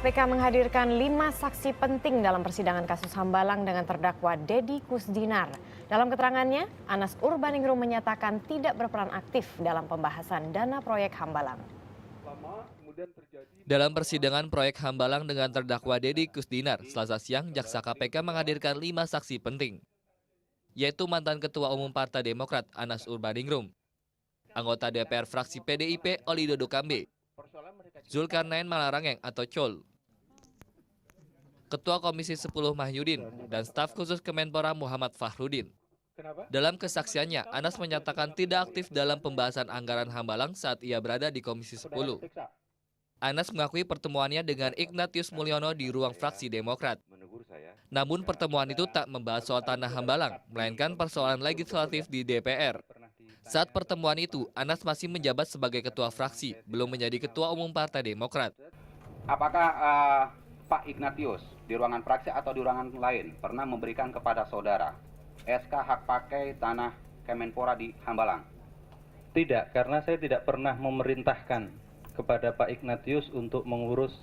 KPK menghadirkan 5 saksi penting dalam persidangan kasus Hambalang dengan terdakwa Deddy Kusdinar. Dalam keterangannya, Anas Urbaningrum menyatakan tidak berperan aktif dalam pembahasan dana proyek Hambalang. Dalam persidangan proyek Hambalang dengan terdakwa Deddy Kusdinar, Selasa siang, Jaksa KPK menghadirkan 5 saksi penting, yaitu mantan Ketua Umum Partai Demokrat Anas Urbaningrum, anggota DPR fraksi PDIP Oli Dodo Kambe, Zulkarnain Malarangeng atau Col, Ketua Komisi 10 Mahyudin, dan staf khusus Kemenpora Muhammad Fahrudin. Dalam kesaksiannya, Anas menyatakan tidak aktif dalam pembahasan anggaran Hambalang saat ia berada di Komisi 10. Anas mengakui pertemuannya dengan Ignatius Mulyono di ruang fraksi Demokrat. Namun pertemuan itu tak membahas soal tanah Hambalang, melainkan persoalan legislatif di DPR. Saat pertemuan itu, Anas masih menjabat sebagai ketua fraksi, belum menjadi ketua umum Partai Demokrat. Apakah Pak Ignatius di ruangan fraksi atau di ruangan lain pernah memberikan kepada saudara SK hak pakai tanah Kemenpora di Hambalang? Tidak, karena saya tidak pernah memerintahkan kepada Pak Ignatius untuk mengurus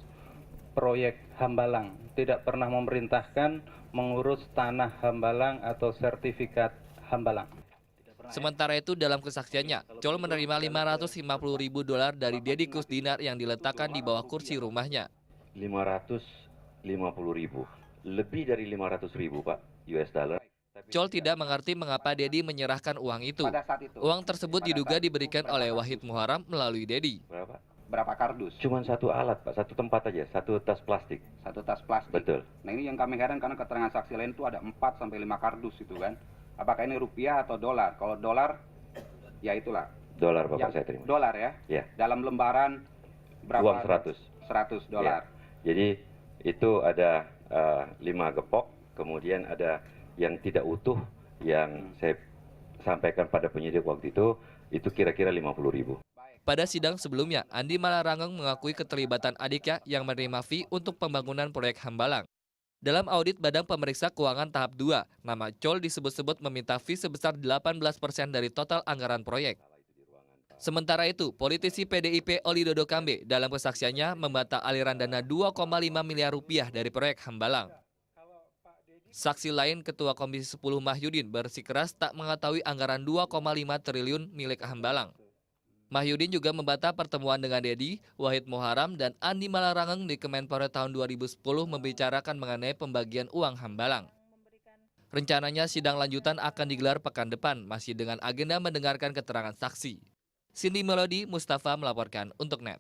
proyek Hambalang. Tidak pernah memerintahkan mengurus tanah Hambalang atau sertifikat Hambalang. Sementara itu dalam kesaksiannya, Col menerima $550.000 dari Deddy Kusdinar yang diletakkan di bawah kursi rumahnya. 550.000, lebih dari 500.000 Pak US dollar. Col tidak mengerti mengapa Deddy menyerahkan uang itu. Uang tersebut diduga diberikan oleh Wahid Muharam melalui Deddy. Berapa kardus? Cuman satu alat Pak, satu tempat aja, satu tas plastik. Satu tas plastik. Betul. Nah ini yang kami heran karena keterangan saksi lain itu ada 4 sampai 5 kardus itu kan. Apakah ini rupiah atau dolar? Kalau dolar, ya itulah. Dolar Bapak saya terima. Dolar ya? Ya. Dalam lembaran berapa? Uang 100. 100 dolar. Ya. Jadi itu ada 5 gepok, kemudian ada yang tidak utuh yang saya sampaikan pada penyidik waktu itu kira-kira 50.000. Pada sidang sebelumnya, Andi Malarangeng mengakui keterlibatan adiknya yang menerima fee untuk pembangunan proyek Hambalang. Dalam audit Badan Pemeriksa Keuangan tahap 2, nama Col disebut-sebut meminta fee sebesar 18% dari total anggaran proyek. Sementara itu, politisi PDIP Oli Dodo Kambe dalam kesaksiannya membantah aliran dana 2,5 miliar rupiah dari proyek Hambalang. Saksi lain, Ketua Komisi 10 Mahyudin bersikeras tak mengetahui anggaran 2,5 triliun milik Hambalang. Mahyudin juga membantah pertemuan dengan Deddy, Wahid Muharam, dan Andi Malarangeng di Kemenpora tahun 2010 membicarakan mengenai pembagian uang Hambalang. Rencananya sidang lanjutan akan digelar pekan depan, masih dengan agenda mendengarkan keterangan saksi. Cindy Melody, Mustafa melaporkan untuk NET.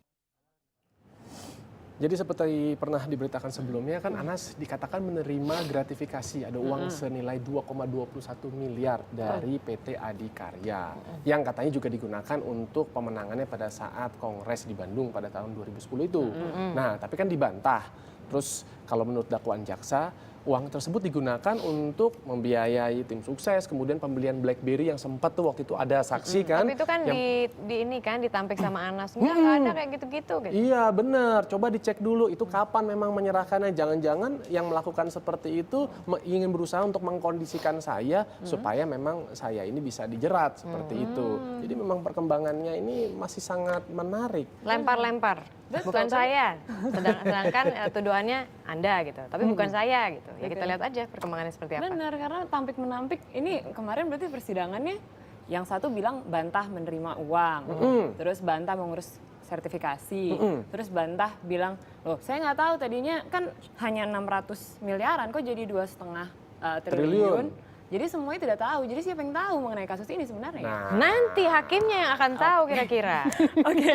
Jadi seperti pernah diberitakan sebelumnya kan Anas dikatakan menerima gratifikasi ada uang senilai 2,21 miliar dari PT Adikarya yang katanya juga digunakan untuk pemenangannya pada saat Kongres di Bandung pada tahun 2010 itu. Nah tapi kan dibantah. Terus kalau menurut dakwaan jaksa uang tersebut digunakan untuk membiayai tim sukses, kemudian pembelian BlackBerry yang sempat tuh waktu itu ada saksi kan. Tapi itu kan di ini kan ditampik sama Anas, nggak ada kayak gitu-gitu. Gitu. Iya benar, coba dicek dulu itu kapan memang menyerahkannya. Jangan-jangan yang melakukan seperti itu ingin berusaha untuk mengkondisikan saya supaya memang saya ini bisa dijerat seperti itu. Jadi memang perkembangannya ini masih sangat menarik. Lempar-lempar, bukan saya. Sedangkan tuduhannya Anda gitu, tapi bukan saya gitu. Ya kita lihat aja perkembangannya seperti apa. Benar, karena tampik-menampik ini kemarin berarti persidangannya yang satu bilang bantah menerima uang, terus bantah mengurus sertifikasi, terus bantah bilang, loh saya nggak tahu tadinya kan hanya 600 miliaran kok jadi 2,5 triliun. Jadi semuanya tidak tahu. Jadi siapa yang tahu mengenai kasus ini sebenarnya? Nanti hakimnya yang akan tahu kira-kira. Oke.